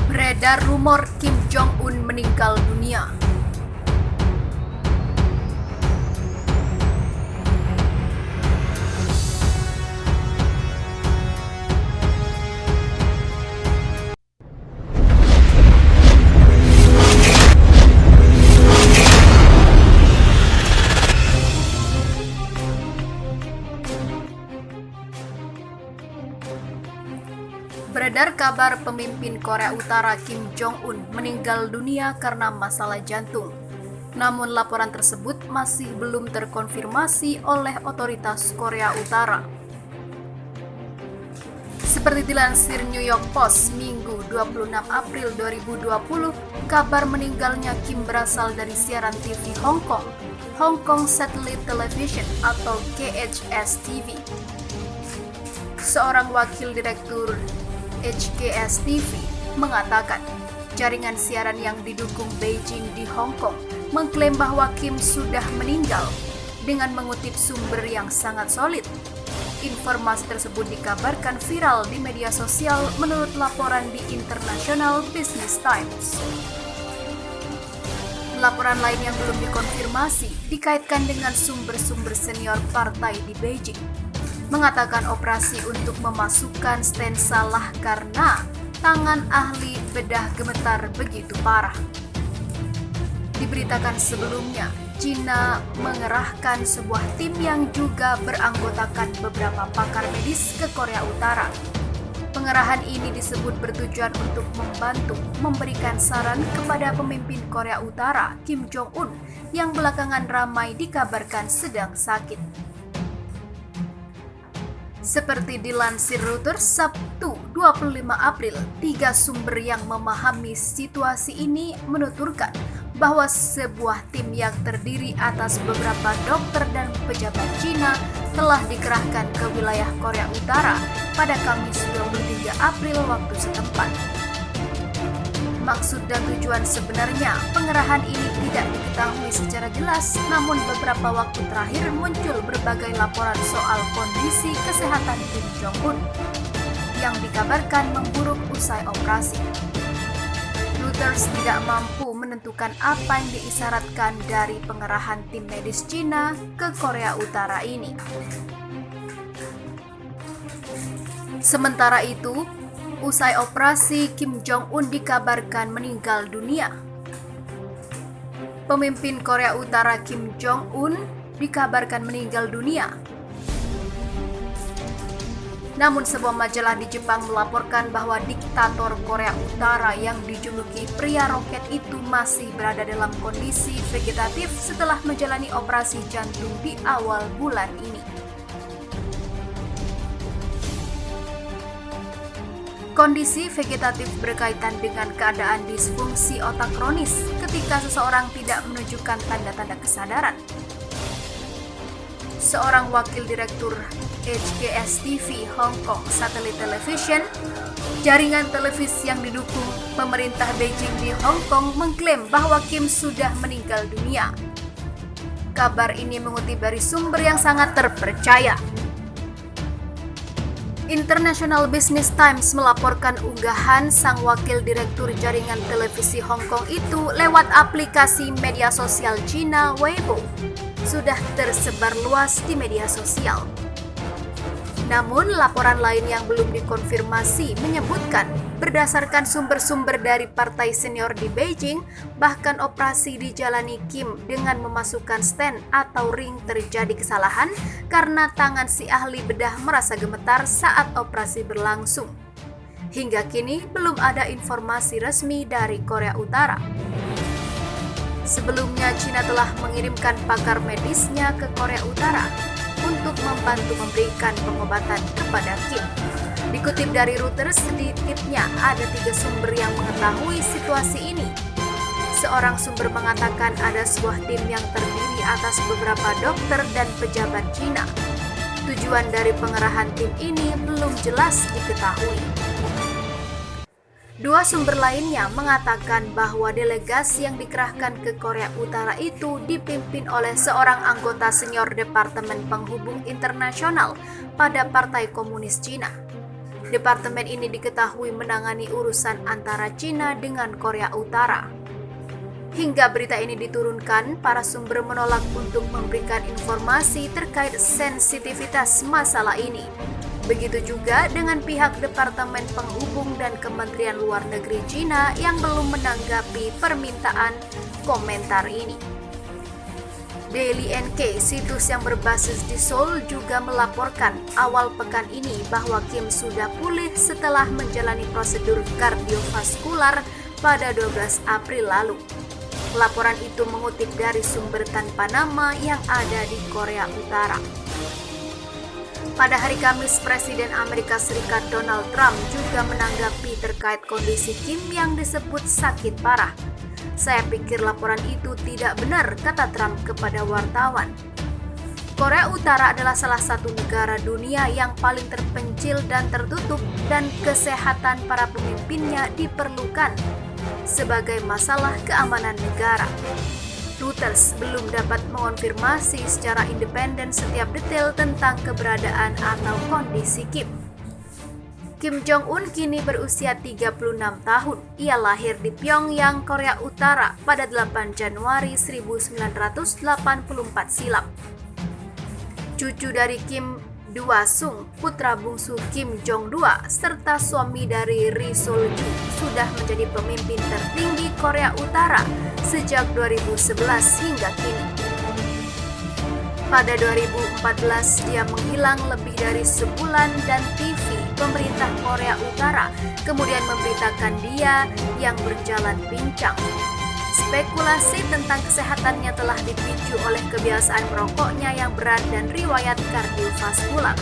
Beredar rumor Kim Jong-un meninggal dunia. Beredar kabar pemimpin Korea Utara Kim Jong-un meninggal dunia karena masalah jantung. Namun laporan tersebut masih belum terkonfirmasi oleh otoritas Korea Utara. Seperti dilansir New York Post Minggu 26 April 2020, kabar meninggalnya Kim berasal dari siaran TV Hong Kong, Hong Kong Satellite Television atau KHS TV. Seorang wakil direktur HKS TV mengatakan jaringan siaran yang didukung Beijing di Hong Kong mengklaim bahwa Kim sudah meninggal dengan mengutip sumber yang sangat solid. Informasi tersebut dikabarkan viral di media sosial menurut laporan di International Business Times. Laporan lain yang belum dikonfirmasi dikaitkan dengan sumber-sumber senior partai di Beijing, mengatakan operasi untuk memasukkan stent salah karena tangan ahli bedah gemetar begitu parah. Diberitakan sebelumnya, China mengerahkan sebuah tim yang juga beranggotakan beberapa pakar medis ke Korea Utara. Pengerahan ini disebut bertujuan untuk membantu memberikan saran kepada pemimpin Korea Utara Kim Jong-un yang belakangan ramai dikabarkan sedang sakit. Seperti dilansir Reuters Sabtu 25 April, 3 sumber yang memahami situasi ini menuturkan bahwa sebuah tim yang terdiri atas beberapa dokter dan pejabat Cina telah dikerahkan ke wilayah Korea Utara pada Kamis 23 April waktu setempat. Maksud dan tujuan sebenarnya pengerahan ini tidak diketahui secara jelas, namun beberapa waktu terakhir muncul berbagai laporan soal kondisi kesehatan Kim Jong-un yang dikabarkan memburuk usai operasi. Reuters tidak mampu menentukan apa yang diisyaratkan dari pengerahan tim medis Cina ke Korea Utara ini. Sementara itu, usai operasi, Kim Jong-un dikabarkan meninggal dunia. Pemimpin Korea Utara Kim Jong-un dikabarkan meninggal dunia. Namun sebuah majalah di Jepang melaporkan bahwa diktator Korea Utara yang dijuluki pria roket itu masih berada dalam kondisi vegetatif setelah menjalani operasi jantung di awal bulan ini. Kondisi vegetatif berkaitan dengan keadaan disfungsi otak kronis ketika seseorang tidak menunjukkan tanda-tanda kesadaran. Seorang wakil direktur HKS TV Hong Kong Satellite Television, jaringan televisi yang didukung pemerintah Beijing di Hong Kong, mengklaim bahwa Kim sudah meninggal dunia. Kabar ini mengutip dari sumber yang sangat terpercaya. International Business Times melaporkan unggahan sang wakil direktur jaringan televisi Hong Kong itu lewat aplikasi media sosial Cina Weibo sudah tersebar luas di media sosial. Namun laporan lain yang belum dikonfirmasi menyebutkan berdasarkan sumber-sumber dari partai senior di Beijing, bahkan operasi dijalani Kim dengan memasukkan stent atau ring terjadi kesalahan karena tangan si ahli bedah merasa gemetar saat operasi berlangsung. Hingga kini belum ada informasi resmi dari Korea Utara. Sebelumnya, China telah mengirimkan pakar medisnya ke Korea Utara untuk membantu memberikan pengobatan kepada Kim. Dikutip dari Reuters, sedikitnya ada 3 sumber yang mengetahui situasi ini. Seorang sumber mengatakan ada sebuah tim yang terdiri atas beberapa dokter dan pejabat Cina. Tujuan dari pengerahan tim ini belum jelas diketahui. 2 sumber lainnya mengatakan bahwa delegasi yang dikerahkan ke Korea Utara itu dipimpin oleh seorang anggota senior Departemen Penghubung Internasional pada Partai Komunis Cina. Departemen ini diketahui menangani urusan antara Cina dengan Korea Utara. Hingga berita ini diturunkan, para sumber menolak untuk memberikan informasi terkait sensitivitas masalah ini. Begitu juga dengan pihak Departemen Penghubung dan Kementerian Luar Negeri Cina yang belum menanggapi permintaan komentar ini. Daily NK, situs yang berbasis di Seoul, juga melaporkan awal pekan ini bahwa Kim sudah pulih setelah menjalani prosedur kardiovaskular pada 12 April lalu. Laporan itu mengutip dari sumber tanpa nama yang ada di Korea Utara. Pada hari Kamis, Presiden Amerika Serikat Donald Trump juga menanggapi terkait kondisi Kim yang disebut sakit parah. Saya pikir laporan itu tidak benar, kata Trump kepada wartawan. Korea Utara adalah salah satu negara dunia yang paling terpencil dan tertutup, dan kesehatan para pemimpinnya diperlukan sebagai masalah keamanan negara. Reuters belum dapat mengonfirmasi secara independen setiap detail tentang keberadaan atau kondisi Kim. Kim Jong-un kini berusia 36 tahun. Ia lahir di Pyongyang, Korea Utara pada 8 Januari 1984 silam. Cucu dari Kim Dwa-sung, putra bungsu Kim Jong-dwa, serta suami dari Ri Sol-ju, sudah menjadi pemimpin tertinggi Korea Utara sejak 2011 hingga kini. Pada 2014, dia menghilang lebih dari sebulan dan TV pemerintah Korea Utara kemudian memberitakan dia yang berjalan pincang. Spekulasi tentang kesehatannya telah dipicu oleh kebiasaan merokoknya yang berat dan riwayat kardiovaskular.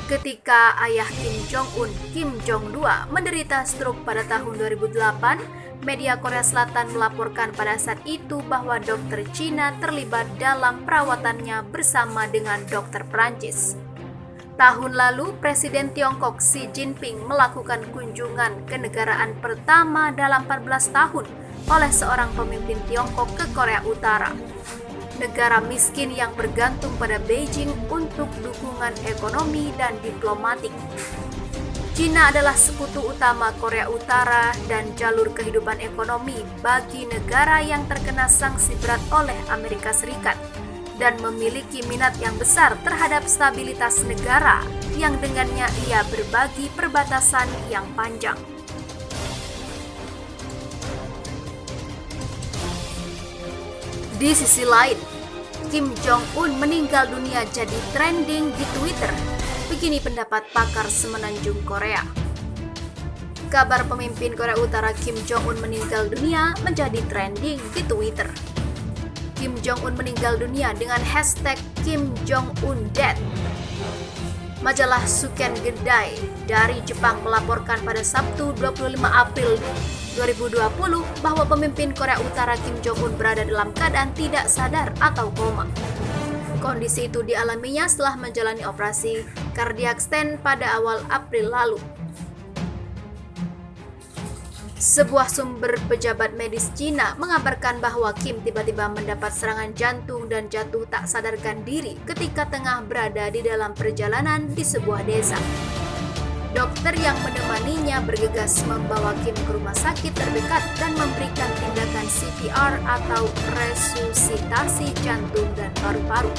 Ketika ayah Kim Jong-un, Kim Jong-dwa, menderita stroke pada tahun 2008, media Korea Selatan melaporkan pada saat itu bahwa dokter Cina terlibat dalam perawatannya bersama dengan dokter Prancis. Tahun lalu, Presiden Tiongkok Xi Jinping melakukan kunjungan kenegaraan pertama dalam 14 tahun oleh seorang pemimpin Tiongkok ke Korea Utara, negara miskin yang bergantung pada Beijing untuk dukungan ekonomi dan diplomatik. Cina adalah sekutu utama Korea Utara dan jalur kehidupan ekonomi bagi negara yang terkena sanksi berat oleh Amerika Serikat dan memiliki minat yang besar terhadap stabilitas negara yang dengannya ia berbagi perbatasan yang panjang. Di sisi lain, Kim Jong-un meninggal dunia jadi trending di Twitter. Begini pendapat pakar semenanjung Korea. Kabar pemimpin Korea Utara Kim Jong-un meninggal dunia menjadi trending di Twitter. Kim Jong-un meninggal dunia dengan hashtag Kim Jong-un Dead. Majalah Suken Gedai dari Jepang melaporkan pada Sabtu 25 April 2020 bahwa pemimpin Korea Utara Kim Jong-un berada dalam keadaan tidak sadar atau koma. Kondisi itu dialaminya setelah menjalani operasi cardiac stent pada awal April lalu. Sebuah sumber pejabat medis Cina mengabarkan bahwa Kim tiba-tiba mendapat serangan jantung dan jatuh tak sadarkan diri ketika tengah berada di dalam perjalanan di sebuah desa. Dokter yang menemaninya bergegas membawa Kim ke rumah sakit terdekat dan memberikan tindakan CPR atau resusitasi jantung dan paru-paru.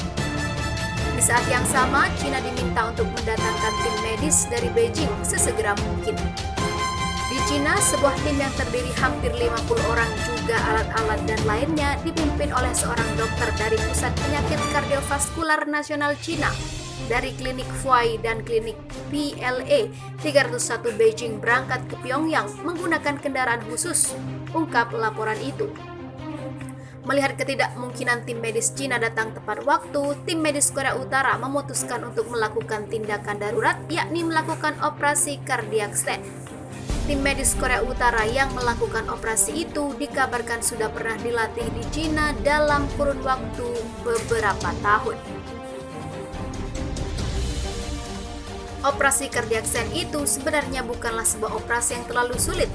Di saat yang sama, Cina diminta untuk mendatangkan tim medis dari Beijing sesegera mungkin. Di Cina, sebuah tim yang terdiri hampir 50 orang juga alat-alat dan lainnya dipimpin oleh seorang dokter dari Pusat Penyakit Kardiovaskular Nasional Cina, dari klinik Fuai dan klinik PLA 301 Beijing berangkat ke Pyongyang menggunakan kendaraan khusus, ungkap laporan itu. Melihat ketidakmungkinan tim medis Cina datang tepat waktu, tim medis Korea Utara memutuskan untuk melakukan tindakan darurat, yakni melakukan operasi cardiac stent. Tim medis Korea Utara yang melakukan operasi itu dikabarkan sudah pernah dilatih di Cina dalam kurun waktu beberapa tahun. Operasi cardiac stent itu sebenarnya bukanlah sebuah operasi yang terlalu sulit.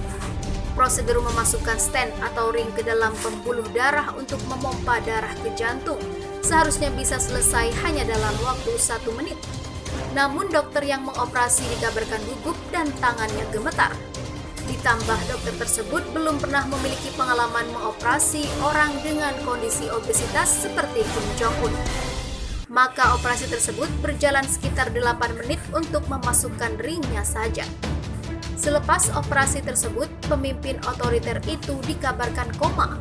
Prosedur memasukkan stent atau ring ke dalam pembuluh darah untuk memompa darah ke jantung seharusnya bisa selesai hanya dalam waktu 1 menit. Namun dokter yang mengoperasi dikabarkan gugup dan tangannya gemetar. Ditambah dokter tersebut belum pernah memiliki pengalaman mengoperasi orang dengan kondisi obesitas seperti Kim Jong-un. Maka operasi tersebut berjalan sekitar 8 menit untuk memasukkan ringnya saja. Selepas operasi tersebut, pemimpin otoriter itu dikabarkan koma.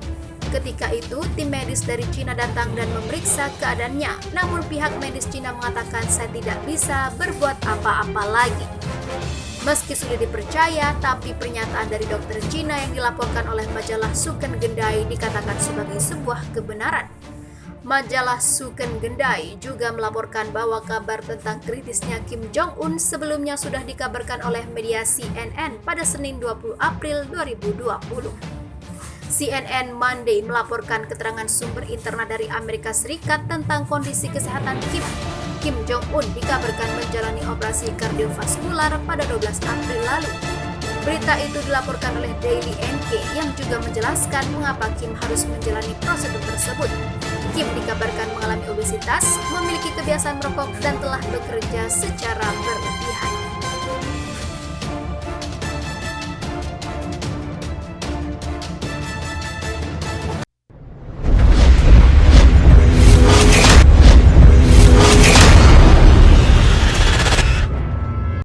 Ketika itu, tim medis dari Cina datang dan memeriksa keadaannya. Namun pihak medis Cina mengatakan saya tidak bisa berbuat apa-apa lagi. Meski sudah dipercaya, tapi pernyataan dari dokter Cina yang dilaporkan oleh majalah Suken Gendai dikatakan sebagai sebuah kebenaran. Majalah Suken Gendai juga melaporkan bahwa kabar tentang kritisnya Kim Jong-un sebelumnya sudah dikabarkan oleh media CNN pada Senin 20 April 2020. CNN Monday melaporkan keterangan sumber internal dari Amerika Serikat tentang kondisi kesehatan Kim Jong-un dikabarkan menjalani operasi kardiovaskular pada 12 April lalu. Berita itu dilaporkan oleh Daily NK yang juga menjelaskan mengapa Kim harus menjalani prosedur tersebut. Kim dikabarkan mengalami obesitas, memiliki kebiasaan merokok, dan telah bekerja secara berlebihan.